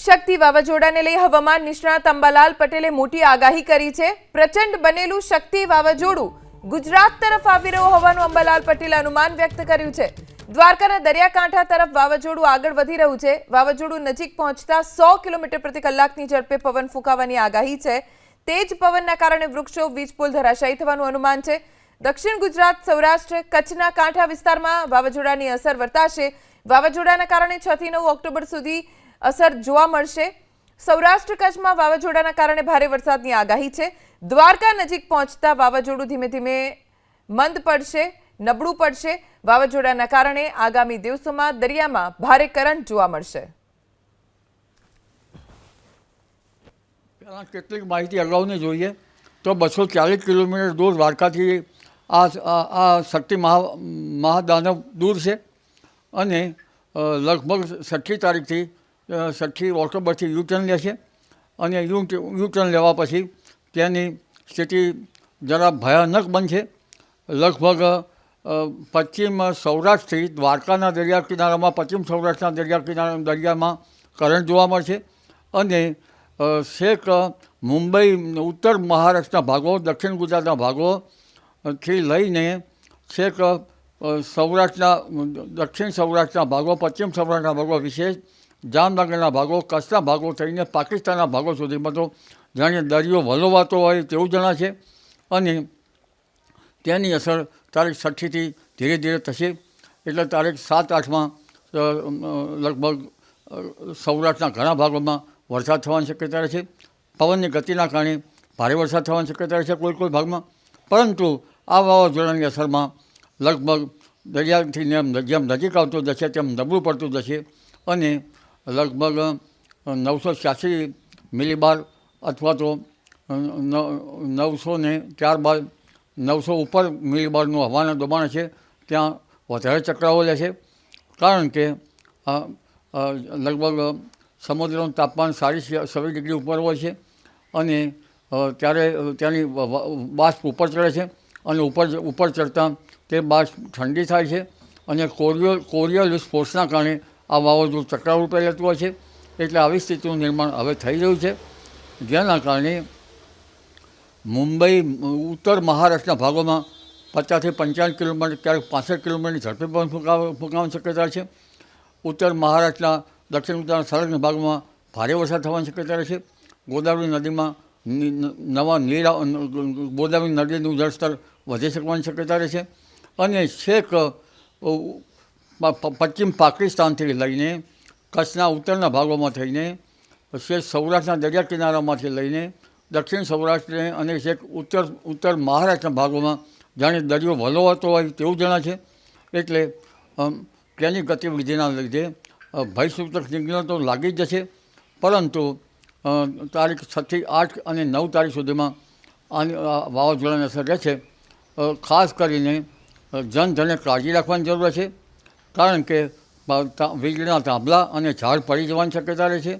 શક્તિ વાવાઝોડાને લઈ હવામાન નિષ્ણાત અંબાલાલ પટેલે મોટી આગાહી કરી છે। પ્રચંડ બનેલું શક્તિ વાવાઝોડું ગુજરાત તરફ આવી રહ્યું હોવાનું અંબાલાલ પટેલે અનુમાન વ્યક્ત કર્યું છે। દ્વારકાના દરિયાકાંઠા તરફ વાવાઝોડું આગળ વધી રહ્યું છે। વાવાઝોડું નજીક પહોંચતા 100 કિલોમીટર પ્રતિ કલાકની ઝડપે પવન ફૂંકાવાની આગાહી છે। તેજ પવનના કારણે વૃક્ષો, વીજ પુલ ધરાશાયી થવાનું અનુમાન છે। દક્ષિણ ગુજરાત, સૌરાષ્ટ્ર, કચ્છના કાંઠા વિસ્તારમાં વાવાઝોડાની અસર વર્તાશે। વાવાઝોડાના કારણે 6 થી 9 ઓક્ટોબર સુધી असर જોવા મળશે। સૌરાષ્ટ્ર કચ્છમાં વાવાઝોડાના કારણે ભારે વરસાદની આગાહી છે। દ્વારકા નજીક પહોંચતા વાવાઝોડું ધીમે ધીમે મંદ પડશે, નબળું પડશે। વાવાઝોડાના કારણે આગામી દિવસોમાં દરિયામાં ભારે કરંટ જોવા મળશે। કેટલીક માહિતી અગાઉની જોઈએ તો 240 કિલોમીટર દૂર દ્વારકાથી આ શક્તિ મહાદાનવ દૂર છે અને લગભગ 6 તારીખથી 6 ઓક્ટોબરથી યુટર્ન લે છે અને યુટર્ન લેવા પછી તેની સ્થિતિ જરા ભયાનક બનશે। લગભગ પશ્ચિમ સૌરાષ્ટ્રથી દ્વારકાના દરિયા કિનારામાં, પશ્ચિમ સૌરાષ્ટ્રના દરિયામાં કરંટ જોવા મળશે અને છેક મુંબઈ, ઉત્તર મહારાષ્ટ્રના ભાગો, દક્ષિણ ગુજરાતના ભાગોથી લઈને છેક દક્ષિણ સૌરાષ્ટ્રના ભાગો, પશ્ચિમ સૌરાષ્ટ્રના ભાગો, વિશેષ જામનગરના ભાગો, કચ્છના ભાગો થઈને પાકિસ્તાનના ભાગો સુધીમાં તો જાણે દરિયો વલોવાતો હોય તેવું જણાશે અને તેની અસર તારીખ 6થી ધીરે ધીરે થશે। એટલે તારીખ 7-8માં લગભગ સૌરાષ્ટ્રના ઘણા ભાગોમાં વરસાદ થવાની શક્યતા રહે છે। પવનની ગતિના કારણે ભારે વરસાદ થવાની શક્યતા રહે છે કોઈ ભાગમાં, પરંતુ આ વાવાઝોડાની અસરમાં લગભગ દરિયાથી જેમ નજીક આવતું જશે તેમ નબળું પડતું જશે અને લગભગ 986 મિલીબાર અથવા તો 900 ને ત્યારબાદ 900 ઉપર મિલીબારનું હવાના દબાણ છે ત્યાં વધારે ચક્રાઓ લેશે, કારણ કે લગભગ સમુદ્રનું તાપમાન 26 ડિગ્રી ઉપર હોય છે અને ત્યારે ત્યાંની બાષ્પ ઉપર ચડે છે અને ઉપર ચડતા તે બાષ્પ ઠંડી થાય છે અને કોરિયોલિસ ફોર્સના કારણે આ વાવાઝોડું ચક્રાવ રૂપે લેતું હોય છે। એટલે આવી સ્થિતિનું નિર્માણ હવે થઈ રહ્યું છે, જેના કારણે મુંબઈ, ઉત્તર મહારાષ્ટ્રના ભાગોમાં 50થી 55 કિલોમીટર, ક્યારેક 65 કિલોમીટરની ઝડપે પણ ફૂંકાવાની શક્યતા છે। ઉત્તર મહારાષ્ટ્રના, દક્ષિણ ગુજરાતના સંલગ્ન ભાગમાં ભારે વરસાદ થવાની શક્યતા રહેશે। ગોદાવરી નદીમાં ગોદાવરી નદીનું જળસ્તર વધી શકવાની શક્યતા રહેશે અને છેક પશ્ચિમ પાકિસ્તાનથી લઈને કચ્છના ઉત્તરના ભાગોમાં થઈને છેક સૌરાષ્ટ્રના દરિયા કિનારામાંથી લઈને દક્ષિણ સૌરાષ્ટ્ર અને છેક ઉત્તર મહારાષ્ટ્રના ભાગોમાં જાણે દરિયો વલોવાતો હોય તેવું જણાશે। એટલે તેની ગતિવિધિના લીધે ભયસૂચક સિગ્નલ તો લાગી જ જશે, પરંતુ તારીખ 6 થી 8 અને 9 તારીખ સુધીમાં વાવાઝોડાની અસર રહેશે। ખાસ કરીને જનધને કાળજી રાખવાની જરૂર છે, કારણ કે વીજળીના થાંભલા અને ઝાડ પડી જવાની શક્યતા રહે છે।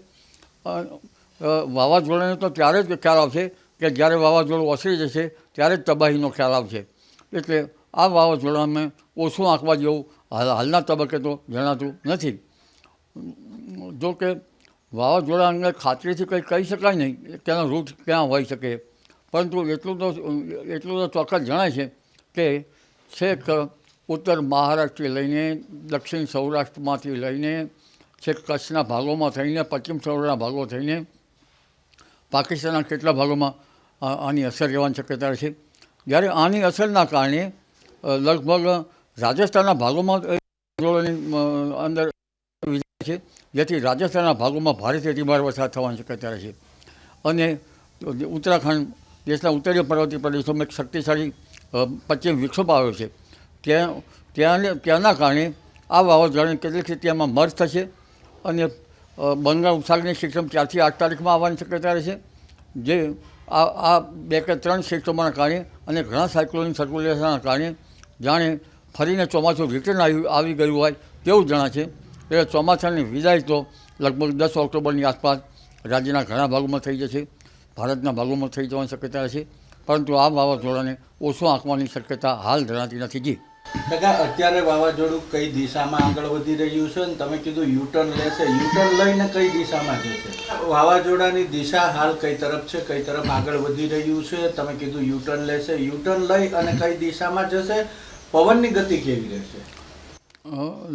વાવાઝોડાને તો ત્યારે જ ખ્યાલ આવશે કે જ્યારે વાવાઝોડું ઓસરી જશે ત્યારે જ તબાહીનો ખ્યાલ આવશે। એટલે આ વાવાઝોડામાં ઓછું આંકવા જેવું હાલના તબક્કે તો જણાતું નથી। જો કે વાવાઝોડા અંગે ખાતરીથી કંઈ કહી શકાય નહીં તેનો રૂટ ક્યાં હોઈ શકે, પરંતુ એટલું તો ચોક્કસ જણાય છે કે છેક ઉત્તર મહારાષ્ટ્રથી લઈને દક્ષિણ સૌરાષ્ટ્રમાંથી લઈને છેક કચ્છના ભાગોમાં થઈને, પશ્ચિમ સૌરાષ્ટ્રના ભાગો થઈને પાકિસ્તાનના કેટલા ભાગોમાં આની અસર રહેવાની શક્યતા રહેશે। જ્યારે આની અસરના કારણે લગભગ રાજસ્થાનના ભાગોમાં અંદર છે, જેથી રાજસ્થાનના ભાગોમાં ભારેથી અતિભારે વરસાદ થવાની શક્યતા રહેશે અને ઉત્તરાખંડ, દેશના ઉત્તરીય પર્વતીય પ્રદેશોમાં એક શક્તિશાળી પશ્ચિમ વિક્ષોભ આવ્યો છે, ત્યાંના કારણે આ વાવાઝોડાની કેટલીક સ્થિતિમાં મર્જ થશે અને બંગાળ ઉપસાગરની સિસ્ટમ 4 થી 8 તારીખમાં આવવાની શક્યતા રહેશે, જે આ 2 કે 3 સિસ્ટમોના કારણે અને ઘણા સાયક્લોનિક સર્ક્યુલેશનના કારણે જાણે ફરીને ચોમાસું રિટર્ન આવી ગયું હોય તેવું જણાશે। એટલે ચોમાસાની વિદાય તો લગભગ 10 ઓક્ટોબરની આસપાસ રાજ્યના ઘણા ભાગોમાં થઈ જશે, ભારતના ભાગોમાં થઈ જવાની શક્યતા રહેશે, પરંતુ આ વાવાઝોડાને ઓછું આંકવાની શક્યતા હાલ ધરાતી નથી। જી। કાકા અત્યારે વાવાઝોડું કઈ દિશામાં આગળ વધી રહ્યું છે ને તમે કીધું યુટર્ન લેશે, યુટર્ન લઈને કઈ દિશામાં જશે? વાવાઝોડાની દિશા હાલ કઈ તરફ છે, કઈ તરફ આગળ વધી રહ્યું છે? તમે કીધું યુટર્ન લેશે, યુટર્ન લઈ અને કઈ દિશામાં જશે? પવનની ગતિ કેવી રહેશે?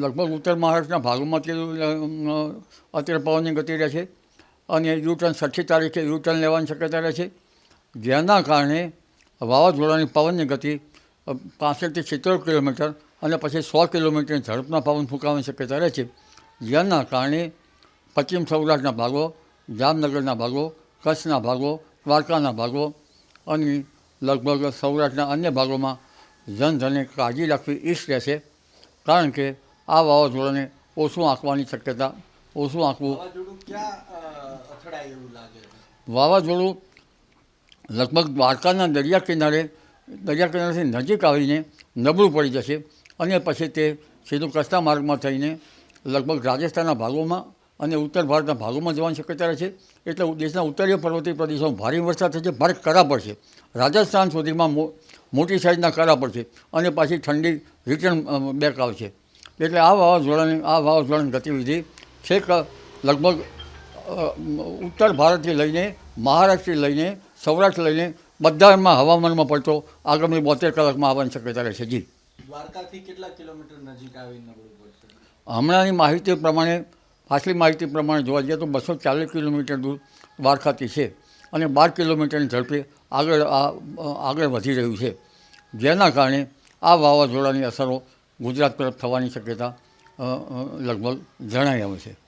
લગભગ ઉત્તર મહારાષ્ટ્રના ભાગોમાં અત્યારે પવનની ગતિ રહે છે અને યુટર્ન 6મી તારીખે યુટર્ન લેવાની શક્યતા રહે છે, જેના કારણે વાવાઝોડાની પવનની ગતિ 65થી 70 કિલોમીટર અને પછી 100 કિલોમીટરની ઝડપના પવન ફૂંકાવાની શક્યતા રહે છે, જેના કારણે પશ્ચિમ સૌરાષ્ટ્રના ભાગો, જામનગરના ભાગો, કચ્છના ભાગો, દ્વારકાના ભાગો અને લગભગ સૌરાષ્ટ્રના અન્ય ભાગોમાં જનધને કાળજી રાખવી ઈચ્છ રહેશે, કારણ કે આ વાવાઝોડાને ઓછું આંકવાની શક્યતા, ઓછું આંકવું. વાવાઝોડું ક્યાં અથડાય એવું લાગે છે? વાવાઝોડું લગભગ દ્વારકાના દરિયાકિનારેથી નજીક આવીને નબળું પડી જશે અને પછી તે સીધું કચ્છના માર્ગમાં થઈને લગભગ રાજસ્થાનના ભાગોમાં અને ઉત્તર ભારતના ભાગોમાં જવાની શક્યતા રહે છે. એટલે દેશના ઉત્તરીય પર્વતીય પ્રદેશોમાં ભારે વરસાદ થશે, ભારે કરા પડશે, રાજસ્થાન સુધીમાં મોટી સાઇઝના કરા પડશે અને પાછી ઠંડી રિટર્ન બેક આવશે. એટલે આ વાવાઝોડાની ગતિવિધિ છેક લગભગ ઉત્તર ભારતથી લઈને મહારાષ્ટ્રથી લઈને સૌરાષ્ટ્ર લઈને બધામાં હવામાનમાં પડતો આગામી 72 કલાકમાં આવવાની શક્યતા રહેશે. જી, દ્વારકાથી કેટલા કિલોમીટર નજીક આવીને નબળું પડશે? હમણાંની માહિતી પ્રમાણે, પાછલી માહિતી પ્રમાણે જોવા જઈએ તો 240 કિલોમીટર દૂર દ્વારકાથી છે અને 12 કિલોમીટરની ઝડપે આગળ વધી રહ્યું છે, જેના કારણે આ વાવાઝોડાની અસરો ગુજરાત તરફ થવાની શક્યતા લગભગ જણાઈ આવે છે.